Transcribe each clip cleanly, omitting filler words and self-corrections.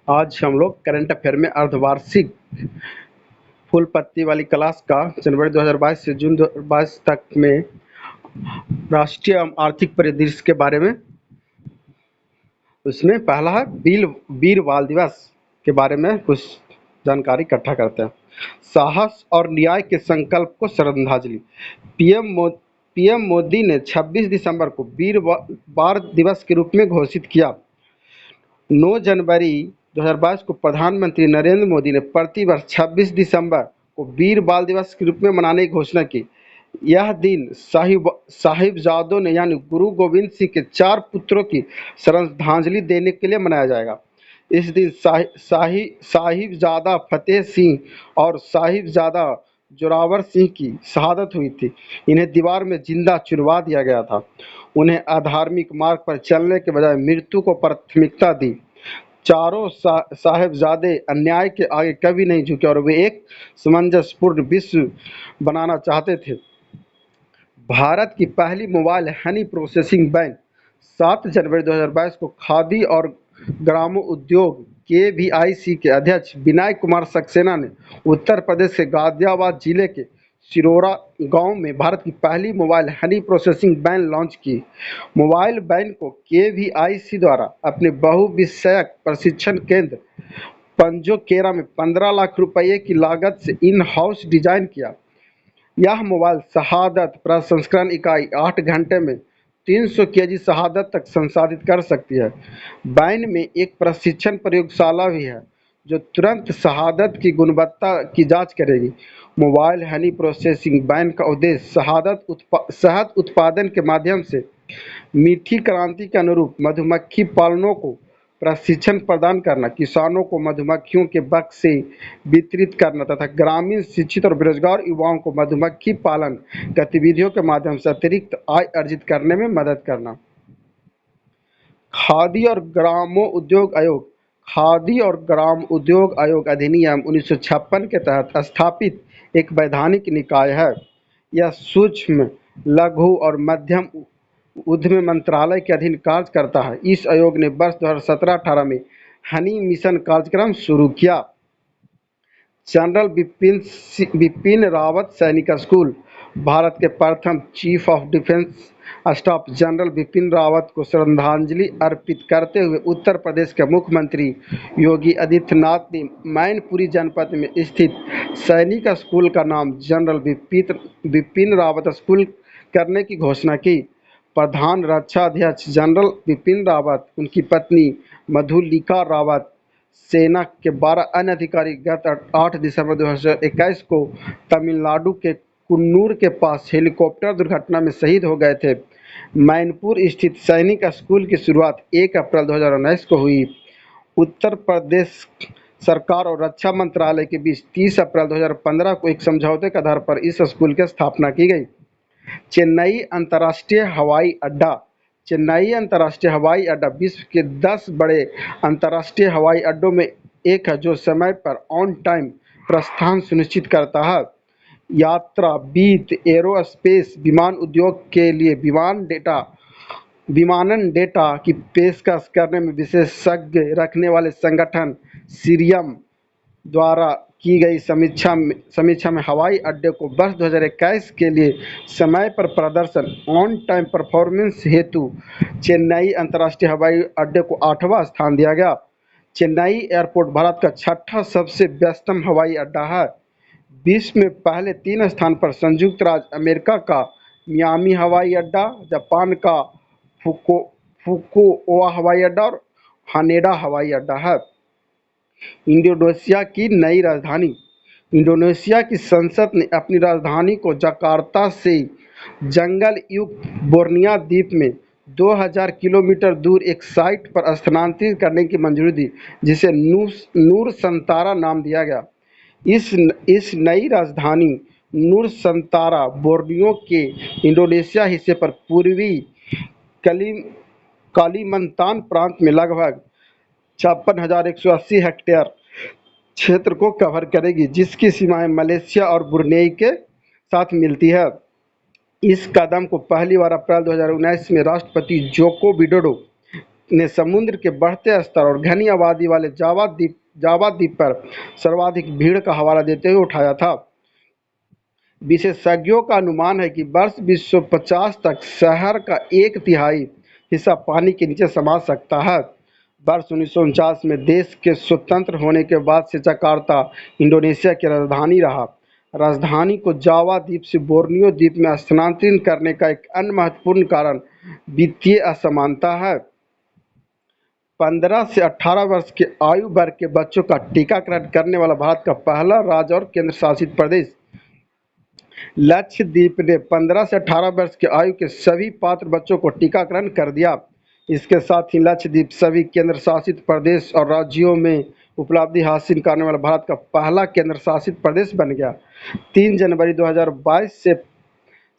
आज हम लोग करंट अफेयर में अर्धवार्षिक फुल पत्ती वाली क्लास का जनवरी 2022 से जून 2022 तक में राष्ट्रीय आर्थिक परिदृश्य के बारे में, उसमें पहला है वीर बाल दिवस के बारे में कुछ जानकारी इकट्ठा करते हैं। साहस और न्याय के संकल्प को श्रद्धांजलि। पीएम मोदी ने 26 दिसंबर को वीर बाल दिवस के रूप में घोषित किया। 9 जनवरी 2022 को प्रधानमंत्री नरेंद्र मोदी ने प्रतिवर्ष 26 दिसंबर को वीर बाल दिवस के रूप में मनाने की घोषणा की। यह दिन साहिबजादों ने यानी गुरु गोविंद सिंह के 4 पुत्रों की श्रद्धांजलि देने के लिए मनाया जाएगा। इस दिन साहिबजादा फतेह सिंह और साहिबजादा जोरावर सिंह की शहादत हुई थी। इन्हें दीवार में जिंदा चुनवा दिया गया था। उन्हें अधार्मिक मार्ग पर चलने के बजाय मृत्यु को प्राथमिकता दी। चारों साहिबजादे अन्याय के आगे कभी नहीं झुके और वे एक सामंजस्यपूर्ण विश्व बनाना चाहते थे। भारत की पहली मोबाइल हनी प्रोसेसिंग बैंक 7 जनवरी 2022 को खादी और ग्रामोद्योग KVIC के अध्यक्ष विनय कुमार सक्सेना ने उत्तर प्रदेश के गाजियाबाद जिले के सिरोरा गांव में भारत की पहली mobile honey processing bank launch की। मोबाइल बैंक को KVIC द्वारा अपने बहुविषयक प्रशिक्षण केंद्र पंजोकेरा में 15 लाख रुपये की लागत से इन हाउस डिजाइन किया। यह मोबाइल शहादत प्रसंस्करण इकाई 8 घंटे में 300 केजी शहादत तक संसाधित कर सकती है। बैन में एक प्रशिक्षण प्रयोगशाला भी है जो तुरंत शहादत की गुणवत्ता की जांच करेगी। मोबाइल हनी प्रोसेसिंग बैन का उद्देश्य शहद उत्पादन के माध्यम से मीठी क्रांति के अनुरूप मधुमक्खी पालकों को प्रशिक्षण प्रदान करना, किसानों को मधुमक्खियों के बक्से वितरित करना तथा ग्रामीण शिक्षित और बेरोजगार युवाओं को मधुमक्खी पालन गतिविधियों के माध्यम से अतिरिक्त आय अर्जित करने में मदद करना। खादी और ग्रामोद्योग आयोग खादी और ग्राम उद्योग आयोग अधिनियम 1956 के तहत स्थापित एक वैधानिक निकाय है। यह सूक्ष्म, लघु और मध्यम उद्यम मंत्रालय के अधीन कार्य करता है। इस आयोग ने वर्ष 2017-18 में हनी मिशन कार्यक्रम शुरू किया। जनरल बिपिन रावत सैनिक स्कूल भारत के प्रथम chief of defence staff general Bipin Rawat को श्रद्धांजलि अर्पित करते हुए उत्तर प्रदेश के मुख्यमंत्री योगी आदित्यनाथ ने मैनपुरी जनपद में स्थित सैनिक स्कूल का नाम जनरल बिपिन रावत स्कूल करने की घोषणा की। प्रधान रक्षा अध्यक्ष जनरल बिपिन रावत, उनकी पत्नी मधुलिका रावत, सेना के 12 अन्य अधिकारी गत 8 दिसंबर 2021 को तमिलनाडु के कुन्नूर के पास हेलीकॉप्टर दुर्घटना में शहीद हो गए थे। मैनपुर स्थित सैनिक स्कूल की शुरुआत 1 अप्रैल 2019 को हुई। उत्तर प्रदेश सरकार और रक्षा मंत्रालय के बीच 30 अप्रैल 2015 को एक समझौते के आधार पर इस स्कूल की स्थापना की गई। चेन्नई अंतर्राष्ट्रीय हवाई अड्डा चेन्नई अंतर्राष्ट्रीय हवाई अड्डा विश्व के 10 बड़े अंतर्राष्ट्रीय हवाई अड्डों में एक है जो समय पर ऑन टाइम प्रस्थान सुनिश्चित करता है। यात्रा, वित्त, एरोस्पेस, विमान उद्योग के लिए विमानन डेटा की पेशकश करने में विशेषज्ञ रखने वाले संगठन सीरियम द्वारा की गई समीक्षा में हवाई अड्डे को वर्ष 2021 के लिए समय पर प्रदर्शन ऑन टाइम परफॉर्मेंस हेतु चेन्नई अंतर्राष्ट्रीय हवाई अड्डे को 8वां स्थान दिया गया। चेन्नई एयरपोर्ट भारत का 6ठा सबसे व्यस्तम हवाई अड्डा है। विश्व में पहले 3 स्थान पर संयुक्त राज्य अमेरिका का मियामी हवाई अड्डा, जापान का फुकुओका हवाई अड्डा और हानेडा हवाई अड्डा है। इंडोनेशिया की नई राजधानी इंडोनेशिया की संसद ने अपनी राजधानी को जकार्ता से जंगल युक्त बोर्निया द्वीप में 2000 किलोमीटर दूर एक साइट पर स्थानांतरित करने की मंजूरी दी, जिसे नूरसंतारा नाम दिया गया। इस नई राजधानी नूरसंतारा बोर्नियो के इंडोनेशिया हिस्से पर पूर्वी कालिमंतान प्रांत में लगभग 56,180 हेक्टेयर क्षेत्र को कवर करेगी, जिसकी सीमाएं मलेशिया और ब्रुनेई के साथ मिलती है। इस कदम को पहली बार अप्रैल 2019 में राष्ट्रपति जोको विडोडो ने समुद्र के बढ़ते स्तर और घनी आबादी वाले जावा द्वीप पर सर्वाधिक भीड़ का हवाला देते हुए उठाया था। विशेषज्ञों का अनुमान है कि वर्ष 2050 तक शहर का एक तिहाई हिस्सा पानी के नीचे समा सकता है। वर्ष 1949 में देश के स्वतंत्र होने के बाद से जकार्ता इंडोनेशिया की राजधानी रहा। राजधानी को जावा द्वीप से बोर्नियो द्वीप में स्थानांतरित करने का एक अन्य महत्वपूर्ण कारण वित्तीय असमानता है। 15 से 18 वर्ष के आयु वर्ग के बच्चों का टीकाकरण करने वाला भारत का पहला राज्य और केंद्र शासित प्रदेश लक्षद्वीप ने 15 से 18 वर्ष की आयु के सभी पात्र बच्चों को टीकाकरण कर दिया। इसके साथ ही लक्षद्वीप सभी केंद्र शासित प्रदेश और राज्यों में उपलब्धि हासिल करने वाला भारत का पहला केंद्र शासित प्रदेश बन गया। 3 जनवरी 2022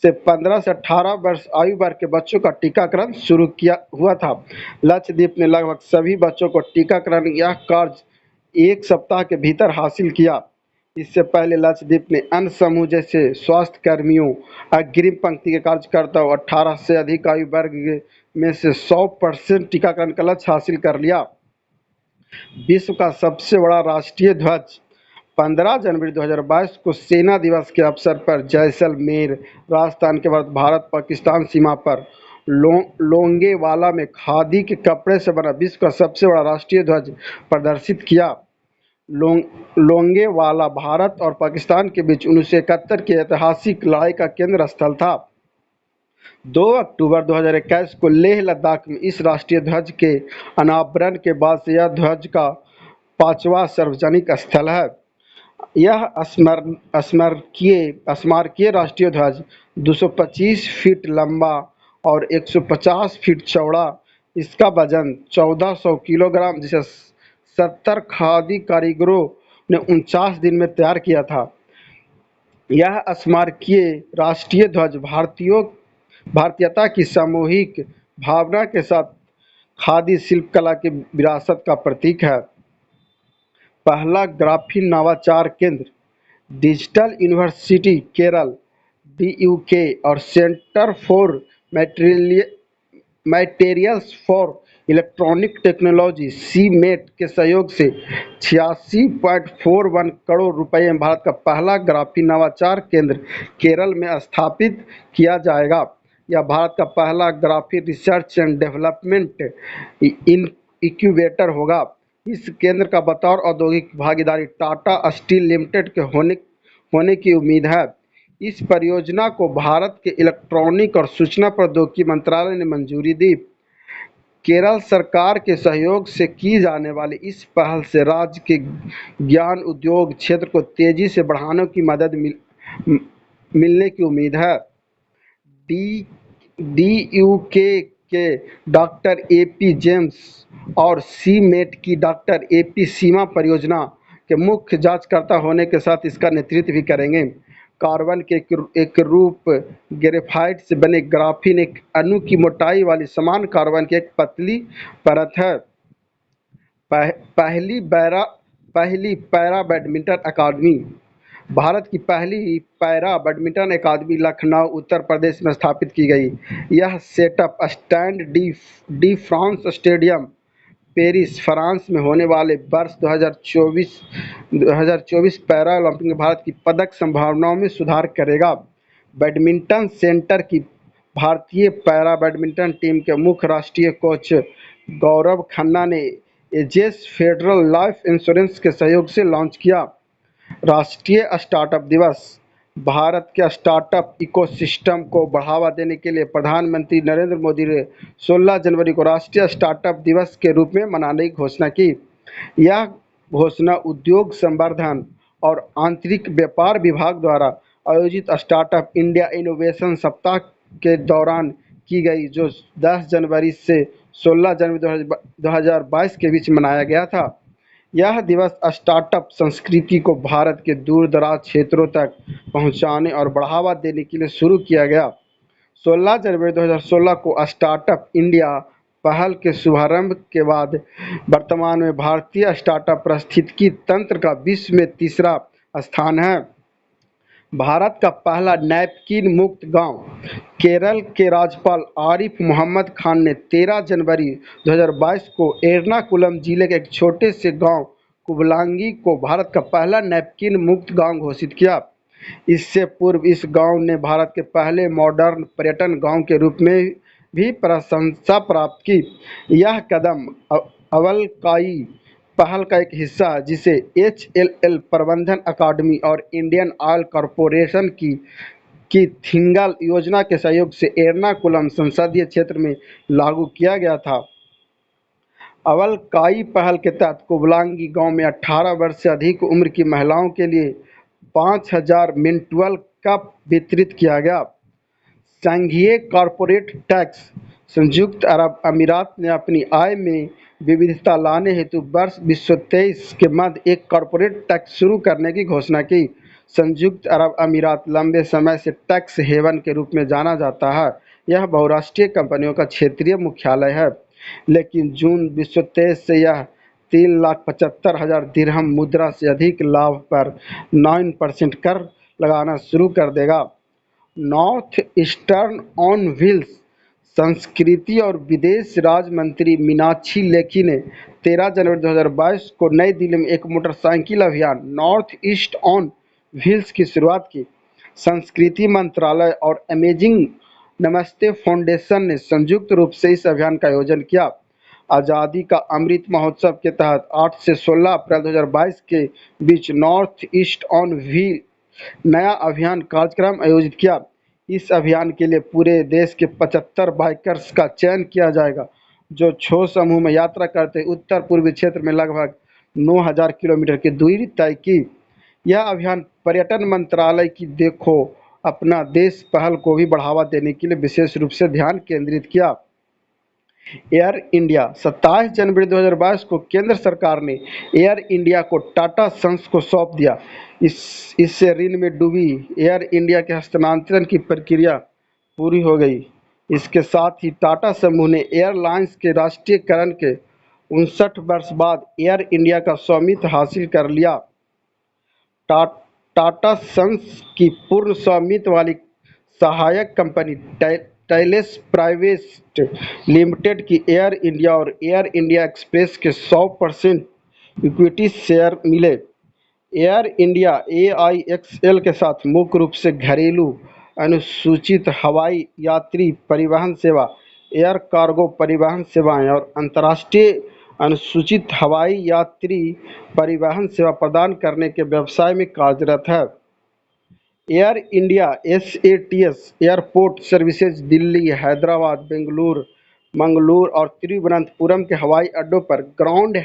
से 15 से 18 वर्ष आयु वर्ग के बच्चों का टीकाकरण शुरू किया हुआ था। लक्षद्वीप ने लगभग सभी बच्चों को टीकाकरण यह कार्य एक सप्ताह के भीतर हासिल किया। इससे पहले लक्षद्वीप ने अन्य समूह जैसे स्वास्थ्य कर्मियों, अग्रिम पंक्ति के कार्यकर्ताओं, 18 से अधिक आयु वर्ग में से 100% टीकाकरण का लक्ष्य हासिल कर लिया। विश्व का सबसे बड़ा राष्ट्रीय ध्वज 15 जनवरी 2022 को सेना दिवस के अवसर पर जैसलमेर, राजस्थान के बाद भारत पाकिस्तान सीमा पर लोंगेवाला में खादी के कपड़े से बना विश्व का सबसे बड़ा राष्ट्रीय ध्वज प्रदर्शित किया। लोंगेवाला भारत और पाकिस्तान के बीच 1971 की ऐतिहासिक लड़ाई का केंद्र स्थल था। 2 अक्टूबर 2021 को लेह लद्दाख में इस राष्ट्रीय ध्वज के अनावरण के बाद से यह ध्वज का 5वां सार्वजनिक स्थल है। यह स्मारकीय राष्ट्रीय ध्वज 225 फीट लंबा और 150 फीट चौड़ा, इसका वजन 1400 किलोग्राम, जिसे 70 खादी कारीगरों ने 49 दिन में तैयार किया था। यह स्मारकीय राष्ट्रीय ध्वज भारतीयता की सामूहिक भावना के साथ खादी शिल्पकला की विरासत का प्रतीक है। पहला ग्राफीन नवाचार केंद्र डिजिटल यूनिवर्सिटी केरल (DUK) और centre for materials for electronic technology (CMAT) के सहयोग से 86.41 करोड़ रुपए में भारत का पहला ग्राफीन नवाचार केंद्र केरल में स्थापित किया जाएगा। यह भारत का पहला graphene research and development incubator होगा। इस केंद्र का बतौर औद्योगिक भागीदारी टाटा स्टील लिमिटेड के होने की उम्मीद है। इस परियोजना को भारत के इलेक्ट्रॉनिक और सूचना प्रौद्योगिकी मंत्रालय ने मंजूरी दी। केरल सरकार के सहयोग से की जाने वाली इस पहल से राज्य के ज्ञान उद्योग क्षेत्र को तेजी से बढ़ाने की मदद मिलने की उम्मीद है। DUK के डॉक्टर AP जेम्स और CMAT की डॉक्टर AP सीमा परियोजना के मुख्य जांचकर्ता होने के साथ इसका नेतृत्व भी करेंगे। कार्बन के एक रूप ग्रेफाइट से बने ग्राफीन एक अणु की मोटाई वाली समान कार्बन की एक पतली परत है। पहली पैरा बैडमिंटन अकादमी भारत की पहली पैरा बैडमिंटन अकादमी लखनऊ, उत्तर प्रदेश में स्थापित की गई। यह setup stade de France stadium, Paris, France में होने वाले वर्ष 2024 पैरा ओलंपिक में भारत की पदक संभावनाओं में सुधार करेगा। बैडमिंटन सेंटर की भारतीय पैरा बैडमिंटन टीम के मुख्य राष्ट्रीय कोच गौरव खन्ना ने एजेस फेडरल लाइफ इंश्योरेंस के सहयोग से लॉन्च किया। राष्ट्रीय स्टार्टअप दिवस भारत के स्टार्टअप इकोसिस्टम को बढ़ावा देने के लिए प्रधानमंत्री नरेंद्र मोदी ने 16 जनवरी को राष्ट्रीय स्टार्टअप दिवस के रूप में मनाने की घोषणा की। यह घोषणा उद्योग संवर्धन और आंतरिक व्यापार विभाग द्वारा आयोजित स्टार्टअप इंडिया इनोवेशन सप्ताह के दौरान की गई, जो 10 जनवरी से 16 जनवरी 2022 के बीच मनाया गया था। यह दिवस स्टार्टअप संस्कृति को भारत के दूर दराज क्षेत्रों तक पहुंचाने और बढ़ावा देने के लिए शुरू किया गया। 16 जनवरी 2016 को स्टार्टअप इंडिया पहल के शुभारंभ के बाद वर्तमान में भारतीय स्टार्टअप पारिस्थितिकी तंत्र का विश्व में तीसरा स्थान है। भारत का पहला नैपकिन मुक्त गांव। केरल के राज्यपाल आरिफ मोहम्मद खान ने 13 जनवरी 2022 को एर्नाकुलम जिले के एक छोटे से गांव कुबलांगी को भारत का पहला नैपकिन मुक्त गांव घोषित किया। इससे पूर्व इस गांव ने भारत के पहले मॉडर्न पर्यटन गांव के रूप में भी प्रशंसा प्राप्त की। यह कदम अवलकाई पहल का एक हिस्सा है जिसे एचएलएल प्रबंधन अकादमी और इंडियन ऑयल कॉरपोरेशन की थिंगल योजना के सहयोग से एर्नाकुलम संसदीय क्षेत्र में लागू किया गया था। अवलकाई पहल के तहत कुबलांगी गांव में 18 वर्ष से अधिक उम्र की महिलाओं के लिए 5,000 मिनटुअल कप वितरित किया गया। संघीय कॉरपोरेट टैक्स। संयुक्त अरब अमीरात ने अपनी आय में विविधता लाने हेतु वर्ष 2023 के मध्य एक कॉरपोरेट टैक्स शुरू करने की घोषणा की। संयुक्त अरब अमीरात लंबे समय से टैक्स हेवन के रूप में जाना जाता है। यह बहुराष्ट्रीय कंपनियों का क्षेत्रीय मुख्यालय है, लेकिन जून 2023 से यह 3,75,000 दिरहम मुद्रा से अधिक लाभ पर 9% कर लगाना शुरू कर देगा। North eastern on wheels. संस्कृति और विदेश राज्य मंत्री मीनाक्षी लेखी ने 13 जनवरी 2022 को नई दिल्ली में एक मोटरसाइकिल अभियान नॉर्थ ईस्ट ऑन व्हील्स की शुरुआत की। संस्कृति मंत्रालय और अमेजिंग नमस्ते फाउंडेशन ने संयुक्त रूप से इस अभियान का आयोजन किया। आज़ादी का अमृत महोत्सव के तहत 8 से 16 अप्रैल 2022 के बीच नॉर्थ ईस्ट ऑन व्हील नया अभियान कार्यक्रम आयोजित किया। इस अभियान के लिए पूरे देश के 75 बाइकर्स का चयन किया जाएगा, जो 6 समूह में यात्रा करते उत्तर पूर्वी क्षेत्र में लगभग 9,000 किलोमीटर की दूरी तय की। यह अभियान पर्यटन मंत्रालय की देखो अपना देश पहल को भी बढ़ावा देने के लिए विशेष रूप से ध्यान केंद्रित किया। Air India. 27 जनवरी 2022 को केंद्र सरकार ने एयर इंडिया को टाटा सन्स को सौंप दिया। इससे ऋण में डूबी एयर इंडिया के हस्तांतरण की प्रक्रिया पूरी हो गई। इसके साथ ही टाटा समूह ने एयरलाइंस के राष्ट्रीयकरण के 59 वर्ष बाद एयर इंडिया का स्वामित्व हासिल कर लिया। टाटा सन्स की पूर्ण स्वामित्व वाली सहायक कंपनी टैलेस प्राइवेट लिमिटेड की एयर इंडिया और एयर इंडिया एक्सप्रेस के 100% इक्विटी शेयर मिले। एयर इंडिया AIXL के साथ मुख्य रूप से घरेलू अनुसूचित हवाई यात्री परिवहन सेवा, एयर कार्गो परिवहन सेवाएं और अंतर्राष्ट्रीय अनुसूचित हवाई यात्री परिवहन सेवा प्रदान करने के व्यवसाय में कार्यरत है। Air India SATS airport services Delhi, Hyderabad, Bengaluru, Mangaluru और तिरुवनंतपुरम के हवाई अड्डों पर ग्राउंड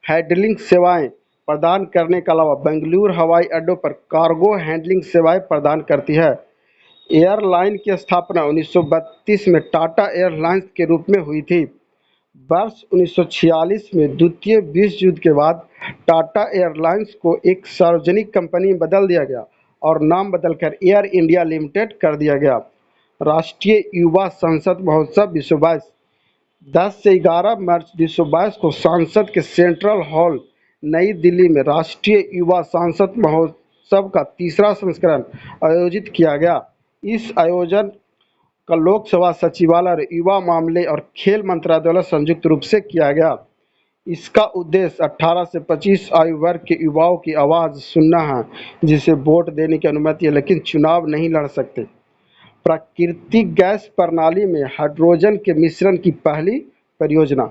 हैंडलिंग सेवाएं प्रदान करने के अलावा बेंगलुरु हवाई अड्डों पर कार्गो हैंडलिंग सेवाएं प्रदान करती है। एयरलाइन की स्थापना 1932 में टाटा एयरलाइंस के रूप में हुई थी। वर्ष 1946 में द्वितीय विश्व युद्ध के बाद टाटा एयरलाइंस को एक सार्वजनिक कंपनी में बदल दिया गया और नाम बदलकर एयर इंडिया लिमिटेड कर दिया गया। राष्ट्रीय युवा संसद महोत्सव 2022। 10 से 11 मार्च 2022 को संसद के सेंट्रल हॉल नई दिल्ली में राष्ट्रीय युवा संसद महोत्सव का तीसरा संस्करण आयोजित किया गया। इस आयोजन का लोकसभा सचिवालय, युवा मामले और खेल मंत्रालय द्वारा संयुक्त रूप से किया गया। इसका उद्देश्य 18 से 25 आयु वर्ग के युवाओं की आवाज़ सुनना है, जिसे वोट देने की अनुमति है लेकिन चुनाव नहीं लड़ सकते। प्राकृतिक गैस प्रणाली में हाइड्रोजन के मिश्रण की पहली परियोजना।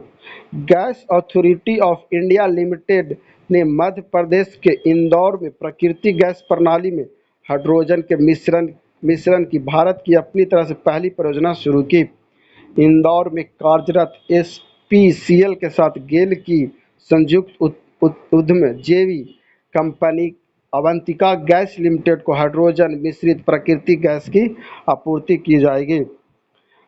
Gas authority of India limited ने मध्य प्रदेश के इंदौर में प्राकृतिक गैस प्रणाली में हाइड्रोजन के मिश्रण की भारत की अपनी तरह से पहली परियोजना शुरू की। इंदौर में कार्यरत SPCL के साथ गेल की संयुक्त उद्यम जेवी कंपनी अवंतिका गैस लिमिटेड को हाइड्रोजन मिश्रित प्राकृतिक गैस की आपूर्ति की जाएगी।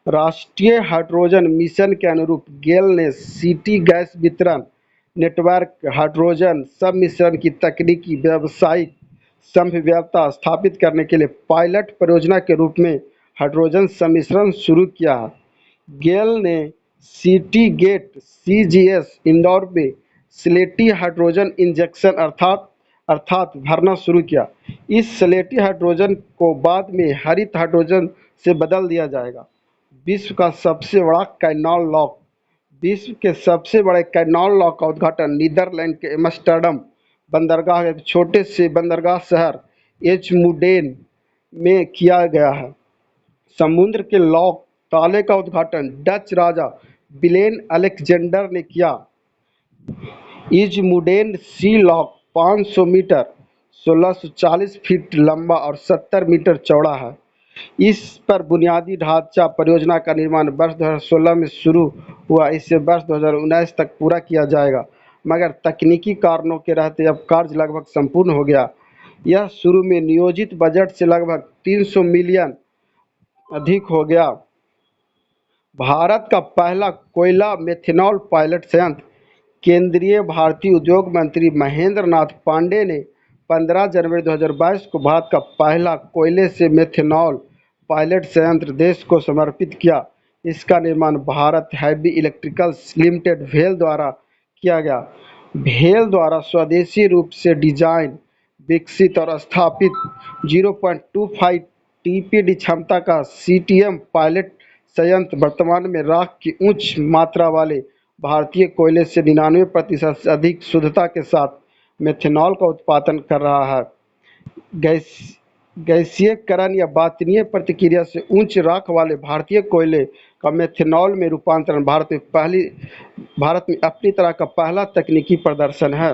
राष्ट्रीय हाइड्रोजन मिशन के अनुरूप गेल ने सिटी गैस वितरण नेटवर्क हाइड्रोजन सम्मिश्रण की तकनीकी व्यावसायिक संभाव्यता स्थापित करने के लिए पायलट परियोजना के रूप में हाइड्रोजन सम्मिश्रण शुरू किया है। गेल ने सिटी गेट CGS इंदौर में स्लेटी हाइड्रोजन इंजेक्शन अर्थात अर्थात भरना शुरू किया। इस स्लेटी हाइड्रोजन को बाद में हरित हाइड्रोजन से बदल दिया जाएगा। विश्व का सबसे बड़ा कैनाल लॉक। विश्व के सबसे बड़े कैनाल लॉक का उद्घाटन नीदरलैंड के एम्स्टर्डम बंदरगाह, एक छोटे से बंदरगाह शहर एचमुडेन में किया गया है। समुद्र के लॉक ताले का उद्घाटन डच राजा विलेम अलेक्जेंडर ने किया। इजमुडेन सी लॉक 500 मीटर 1640 फीट लंबा और 70 मीटर चौड़ा है। इस पर बुनियादी ढांचा परियोजना का निर्माण वर्ष 2016 में शुरू हुआ। इसे वर्ष 2019 तक पूरा किया जाएगा, मगर तकनीकी कारणों के रहते अब कार्य लगभग संपूर्ण हो गया। यह शुरू में नियोजित बजट से लगभग 300 मिलियन अधिक हो गया। भारत का पहला कोयला मेथनॉल पायलट संयंत्र। केंद्रीय भारतीय उद्योग मंत्री महेंद्र नाथ पांडे ने 15 जनवरी 2022 को भारत का पहला कोयले से मेथनॉल पायलट संयंत्र देश को समर्पित किया। इसका निर्माण भारत हैवी इलेक्ट्रिकल्स लिमिटेड भेल द्वारा किया गया। भेल द्वारा स्वदेशी रूप से डिजाइन, विकसित और स्थापित 0.25 टीपीडी क्षमता का सीटीएम पायलट संयंत्र वर्तमान में राख की उच्च मात्रा वाले भारतीय कोयले से 99% से अधिक शुद्धता के साथ मेथनॉल का उत्पादन कर रहा है। गैसीयकरण या बातनीय प्रतिक्रिया से उच्च राख वाले भारतीय कोयले का मेथनॉल में रूपांतरण भारत में अपनी तरह का पहला तकनीकी प्रदर्शन है।